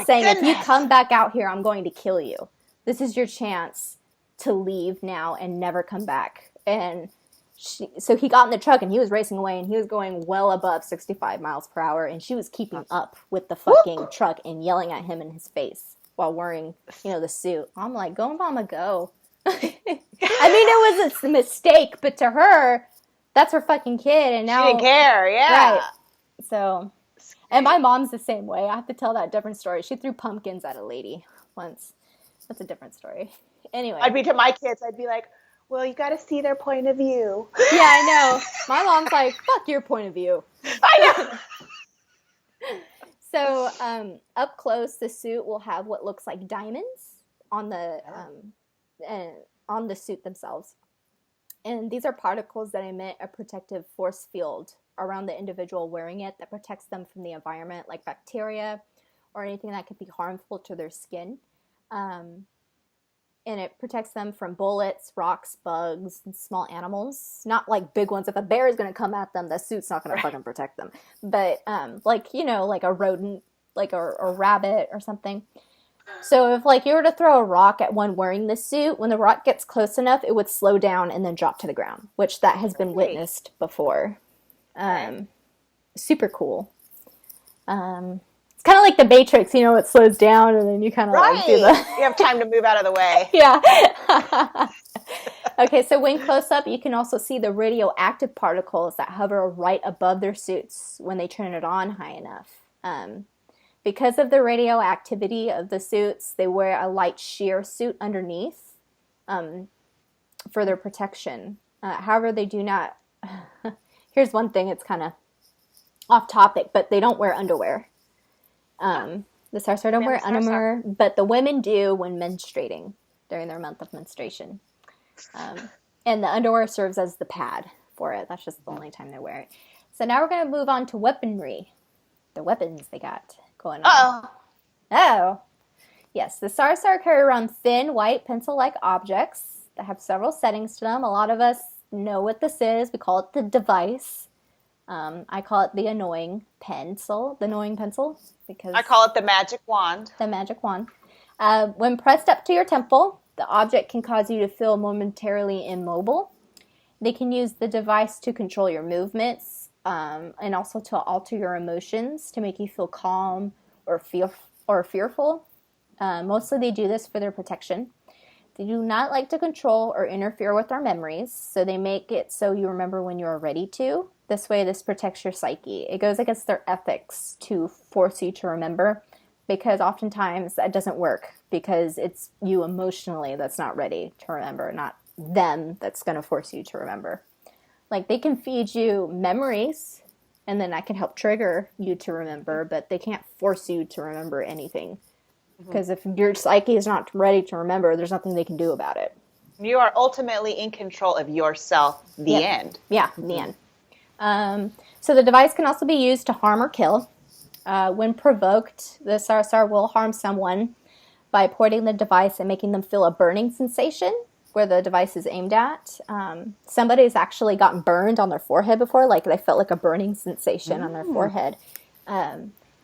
saying, if you come back out here, I'm going to kill you. This is your chance to leave now and never come back. And so he got in the truck and he was racing away, and he was going well above 65 miles per hour. And she was keeping up with the fucking truck and yelling at him in his face while wearing, the suit. I'm like, go, mama, go. I mean, it was a mistake, but to her, that's her fucking kid. And now she didn't care, yeah. Right. So, and my mom's the same way. I have to tell that different story. She threw pumpkins at a lady once. That's a different story. Anyway. I'd be to my kids, I'd be like, well, you got to see their point of view. Yeah, I know. My mom's like, fuck your point of view. I know. So, up close, the suit will have what looks like diamonds on the suit themselves. And these are particles that emit a protective force field around the individual wearing it that protects them from the environment, like bacteria or anything that could be harmful to their skin. And it protects them from bullets, rocks, bugs, and small animals. Not like big ones. If a bear is going to come at them, the suit's not going to fucking protect them. But like a rodent, like a rabbit or something. So if you were to throw a rock at one wearing this suit, when the rock gets close enough, it would slow down and then drop to the ground, which that has been witnessed before. Super cool. It's kind of like the Matrix, it slows down and then you kind of do the... You have time to move out of the way. Yeah. Okay, so when close up, you can also see the radioactive particles that hover right above their suits when they turn it on high enough. Because of the radioactivity of the suits, they wear a light sheer suit underneath for their protection. However, they do not. Here's one thing, it's kind of off topic, but they don't wear underwear. The Sarsahr don't wear underwear, but the women do when menstruating during their month of menstruation. And the underwear serves as the pad for it. That's just the only time they wear it. So now we're going to move on to weaponry. The weapons they got going on. Oh. Yes, the Sarsahr carry around thin, white, pencil-like objects that have several settings to them. A lot of us know what this is. We call it the device. I call it the annoying pencil. Because I call it the magic wand. The magic wand. When pressed up to your temple, the object can cause you to feel momentarily immobile. They can use the device to control your movements and also to alter your emotions to make you feel calm or fearful. Mostly they do this for their protection. They do not like to control or interfere with our memories, so they make it so you remember when you're ready to. This way, this protects your psyche. It goes against their ethics to force you to remember, because oftentimes that doesn't work, because it's you emotionally that's not ready to remember, not them that's going to force you to remember. Like, they can feed you memories, and then that can help trigger you to remember, but they can't force you to remember anything. Because if your psyche is not ready to remember, there's nothing they can do about it. You are ultimately in control of yourself, the end. Yeah, the end. So the device can also be used to harm or kill. When provoked, the Sarsahr will harm someone by pointing the device and making them feel a burning sensation where the device is aimed at. Somebody's actually gotten burned on their forehead before, like they felt like a burning sensation on their forehead.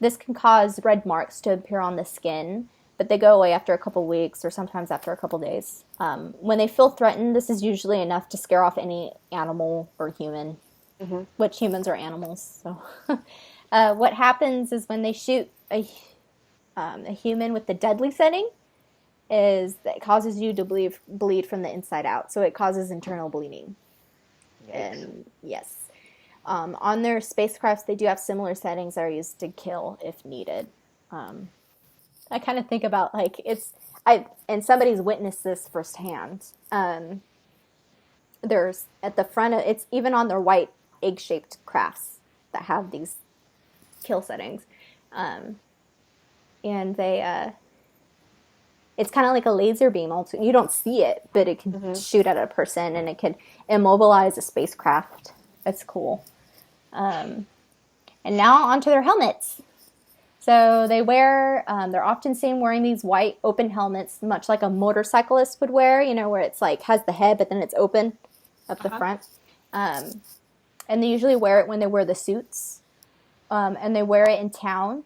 This can cause red marks to appear on the skin, but they go away after a couple weeks or sometimes after a couple days. When they feel threatened, this is usually enough to scare off any animal or human, which humans are animals. So, what happens is when they shoot a human with the deadly setting, is that it causes you to bleed from the inside out. So it causes internal bleeding. Yikes. And yes. On their spacecrafts, they do have similar settings that are used to kill if needed. I kind of think about and somebody's witnessed this firsthand. There's at the front it's even on their white egg-shaped crafts that have these kill settings, and they it's kind of like a laser beam. You don't see it, but it can shoot at a person, and it can immobilize a spacecraft. It's cool. And now onto their helmets. So they wear, they're often seen wearing these white open helmets, much like a motorcyclist would wear, where it's like has the head, but then it's open up the front. And they usually wear it when they wear the suits. And they wear it in town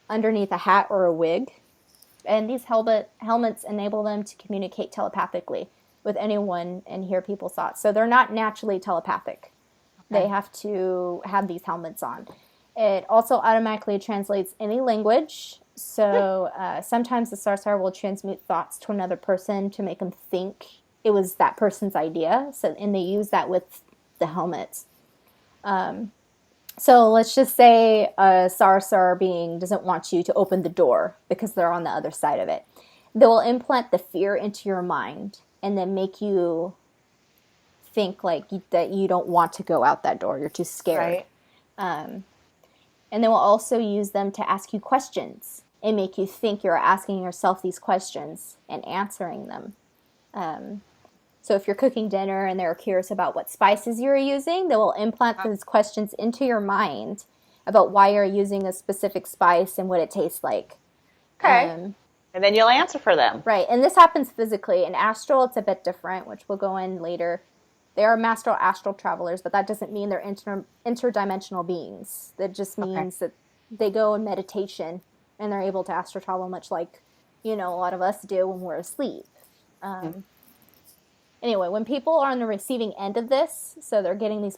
underneath a hat or a wig. And these helmets enable them to communicate telepathically with anyone and hear people's thoughts. So they're not naturally telepathic. They have to have these helmets on. It also automatically translates any language. So sometimes the Sarsahr will transmute thoughts to another person to make them think it was that person's idea. And they use that with the helmets. So let's just say a Sarsahr being doesn't want you to open the door because they're on the other side of it. They will implant the fear into your mind and then make you think that you don't want to go out that door. You're too scared. Right. And they will also use them to ask you questions and make you think you're asking yourself these questions and answering them. So if you're cooking dinner and they're curious about what spices you're using, they will implant those questions into your mind about why you're using a specific spice and what it tastes like. Okay. And then you'll answer for them. Right. And this happens physically. In astral, it's a bit different, which we'll go in later. They are master astral travelers, but that doesn't mean they're interdimensional beings. That just means that they go in meditation and they're able to astral travel much like, a lot of us do when we're asleep. Anyway, when people are on the receiving end of this, so they're getting these,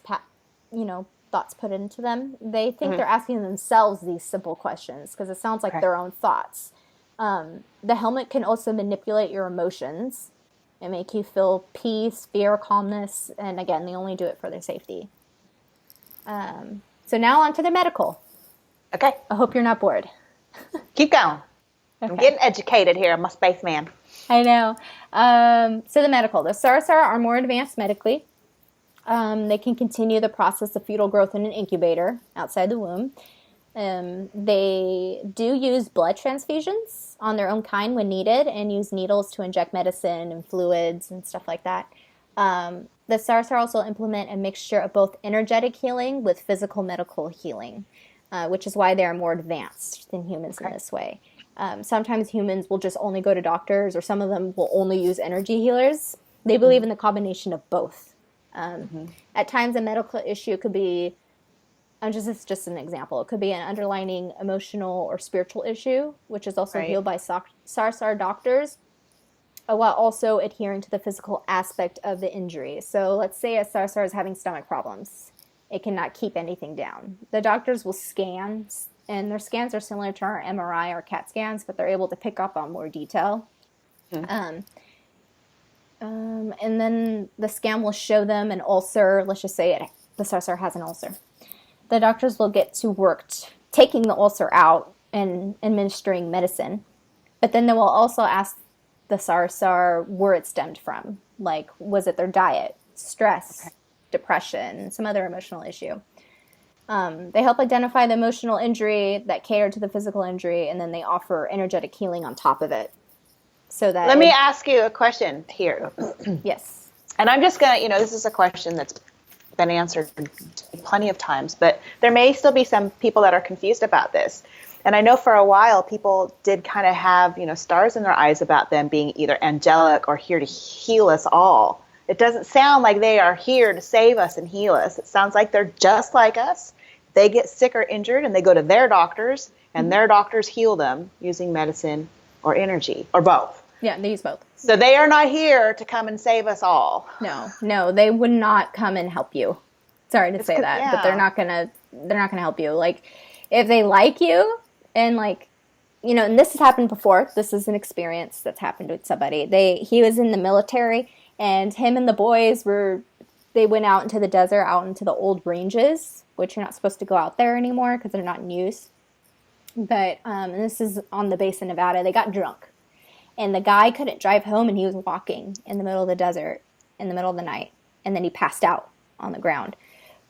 thoughts put into them, they think they're asking themselves these simple questions because it sounds like their own thoughts. The helmet can also manipulate your emotions. and make you feel peace, fear, calmness, and again, they only do it for their safety. So now on to the medical. Okay. I hope you're not bored. Keep going. Okay. I'm getting educated here. I'm a spaceman. I know. So the medical. The Sarsahr are more advanced medically. They can continue the process of fetal growth in an incubator outside the womb. They do use blood transfusions on their own kind when needed and use needles to inject medicine and fluids and stuff like that. The Sarsahr also implement a mixture of both energetic healing with physical medical healing, which is why they are more advanced than humans in this way. Sometimes humans will just only go to doctors, or some of them will only use energy healers. They believe in the combination of both. At times, a medical issue could be, it's just an example, it could be an underlying emotional or spiritual issue, which is also healed by Sarsahr doctors, while also adhering to the physical aspect of the injury. So let's say a Sarsahr is having stomach problems. It cannot keep anything down. The doctors will scan, and their scans are similar to our MRI or CAT scans, but they're able to pick up on more detail. And then the scan will show them an ulcer. Let's just say the Sarsahr has an ulcer. The doctors will get to work taking the ulcer out and administering medicine. But then they will also ask the Sarsahr where it stemmed from. Like, was it their diet, stress, depression, some other emotional issue? They help identify the emotional injury that cater to the physical injury, and then they offer energetic healing on top of it. So that Let me ask you a question here. Yes. And I'm just going to, this is a question that's been answered plenty of times, but there may still be some people that are confused about this. And I know for a while people did kind of have, stars in their eyes about them being either angelic or here to heal us all. It doesn't sound like they are here to save us and heal us. It sounds like they're just like us. They get sick or injured and they go to their doctors, and their doctors heal them using medicine or energy or both. Yeah, they use both. So they are not here to come and save us all. No, they would not come and help you. Sorry to say that, but they're not gonna help you. Like, if they like you, and and this has happened before. This is an experience that's happened with somebody. He was in the military, and him and the boys they went out into the desert, out into the old ranges, which you're not supposed to go out there anymore because they're not in use. But and this is on the base in Nevada. They got drunk. And the guy couldn't drive home, and he was walking in the middle of the desert in the middle of the night. And then he passed out on the ground.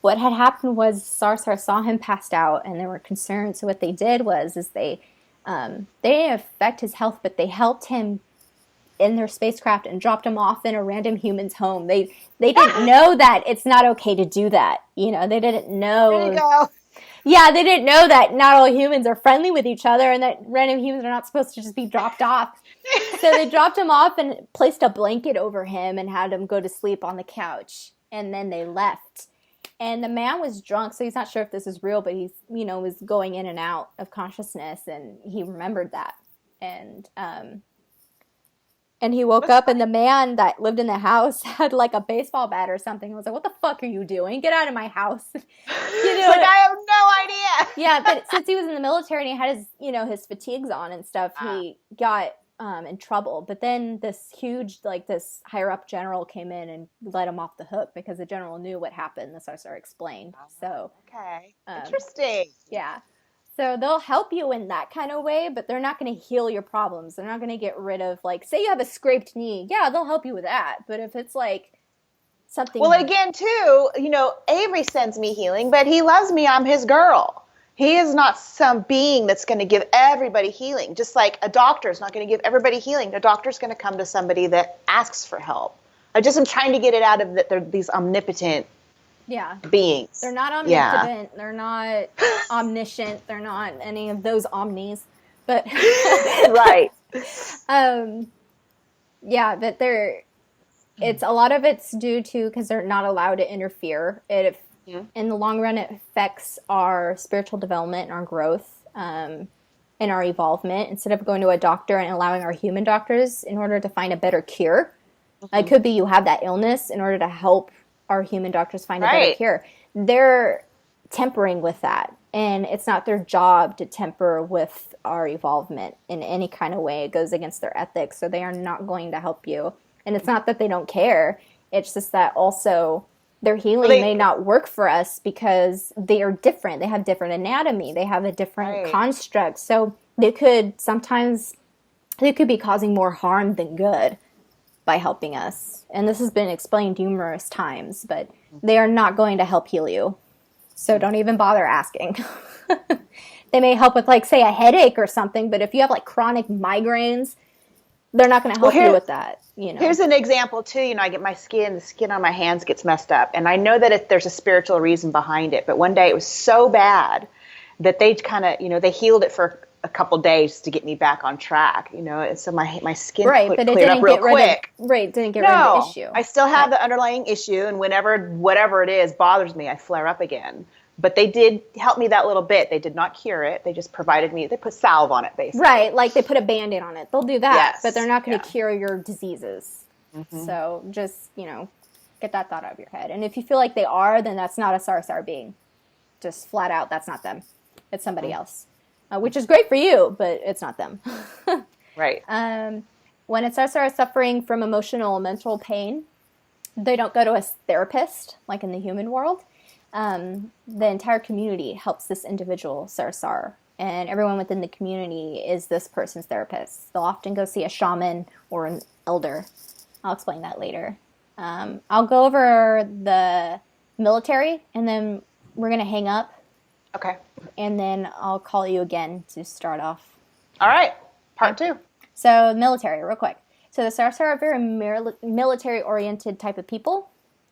What had happened was Sarsahr saw him passed out, and they were concerned. So what they did was they didn't affect his health, but they helped him in their spacecraft and dropped him off in a random human's home. They didn't know that it's not okay to do that. They didn't know. There you go. Yeah, they didn't know that not all humans are friendly with each other, and that random humans are not supposed to just be dropped off. So they dropped him off and placed a blanket over him and had him go to sleep on the couch. And then they left. And the man was drunk, so he's not sure if this is real, but he's, was going in and out of consciousness, and he remembered that. And he woke up, and the man that lived in the house had like a baseball bat or something. I was like, "What the fuck are you doing? Get out of my house!" I have no idea. Yeah, but since he was in the military and he had his, his fatigues on and stuff, he got in trouble. But then this this higher up general came in and let him off the hook because the general knew what happened. The Sarsahr explained. So okay, interesting. Yeah. So they'll help you in that kind of way, but they're not going to heal your problems. They're not going to get rid of, say you have a scraped knee. Yeah, they'll help you with that. But if it's something... Well, again, too, Avery sends me healing, but he loves me. I'm his girl. He is not some being that's going to give everybody healing. Just like a doctor is not going to give everybody healing. The doctor's going to come to somebody that asks for help. I just am trying to get it out of that they're these omnipotent beings. They're not omnipotent. Yeah. They're not omniscient. They're not any of those omnis. But right. Yeah, but it's a lot of it's due to because they're not allowed to interfere. In the long run, it affects our spiritual development and our growth and our evolvement. Instead of going to a doctor and allowing our human doctors in order to find a better cure, it could be you have that illness in order to help our human doctors find a better cure. They're tempering with that, and it's not their job to temper with our evolvement in any kind of way. It goes against their ethics, so they are not going to help you. And And it's not that they don't care. It's just that also their healing may not work for us because they are different. They have different anatomy. They have a different construct. So they could be causing more harm than good by helping us. And this has been explained numerous times, but they are not going to help heal you. So don't even bother asking. They may help with, like, say, a headache or something, but if you have, like, chronic migraines, they're not going to help you with that. You know. Here's an example, too. You know, I get the skin on my hands gets messed up. And I know that there's a spiritual reason behind it. But one day it was so bad that they kind of, you know, they healed it for a couple days to get me back on track, you know. And so my skin cleared up real quick. Didn't get rid of the issue. I still have the underlying issue. And whatever it is bothers me, I flare up again. But they did help me that little bit. They did not cure it. They just provided me, they put salve on it, basically. Right, like they put a Band-Aid on it. They'll do that, but they're not going to cure your diseases. Mm-hmm. So just, you know, get that thought out of your head. And if you feel like they are, then that's not a Sarsahr being. Just flat out, that's not them. It's somebody else. Which is great for you, but it's not them. Right. When a Sarsahr is suffering from emotional and mental pain, they don't go to a therapist, like in the human world. The entire community helps this individual Sarsahr, and everyone within the community is this person's therapist. They'll often go see a shaman or an elder. I'll explain that later. I'll go over the military, and then we're going to hang up. Okay. And then I'll call you again to start off. All right. Part 2. So military, real quick. So the Sarsahr are very military-oriented type of people.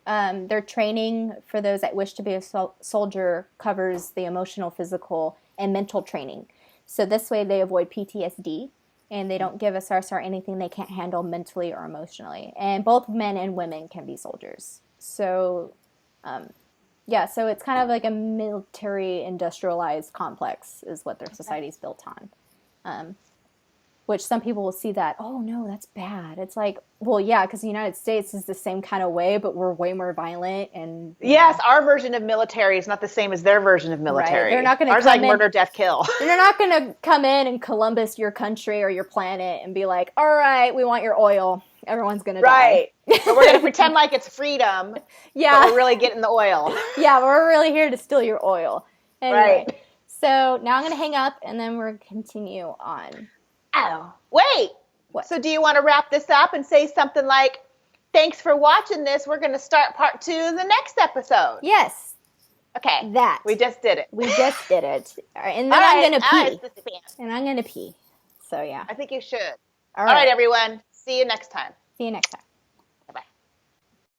Their training for those that wish to be a soldier covers the emotional, physical, and mental training. So this way they avoid PTSD, and they don't give a Sarsahr anything they can't handle mentally or emotionally. And both men and women can be soldiers. So, so it's kind of like a military industrialized complex is what their society is built on. Which some people will see that, oh, no, that's bad. It's like, well, yeah, because the United States is the same kind of way, but we're way more violent. And yes, our version of military is not the same as their version of military. Right. They're not going to Ours like murder, death, kill. They're not going to come in and Columbus your country or your planet and be like, all right, we want your oil. Everyone's going to die. Right. But we're going to pretend like it's freedom. Yeah. But we're really getting the oil. Yeah, we're really here to steal your oil. Anyway, right. So now I'm going to hang up, and then we're going to continue on. Oh, wait. What? So do you want to wrap this up and say something like, thanks for watching this. We're going to start part 2 in the next episode. Yes. Okay. That. We just did it. We just did it. All right. And then I'm going to pee. And I'm going to pee. So, yeah. I think you should. All right, everyone. See you next time. See you next time.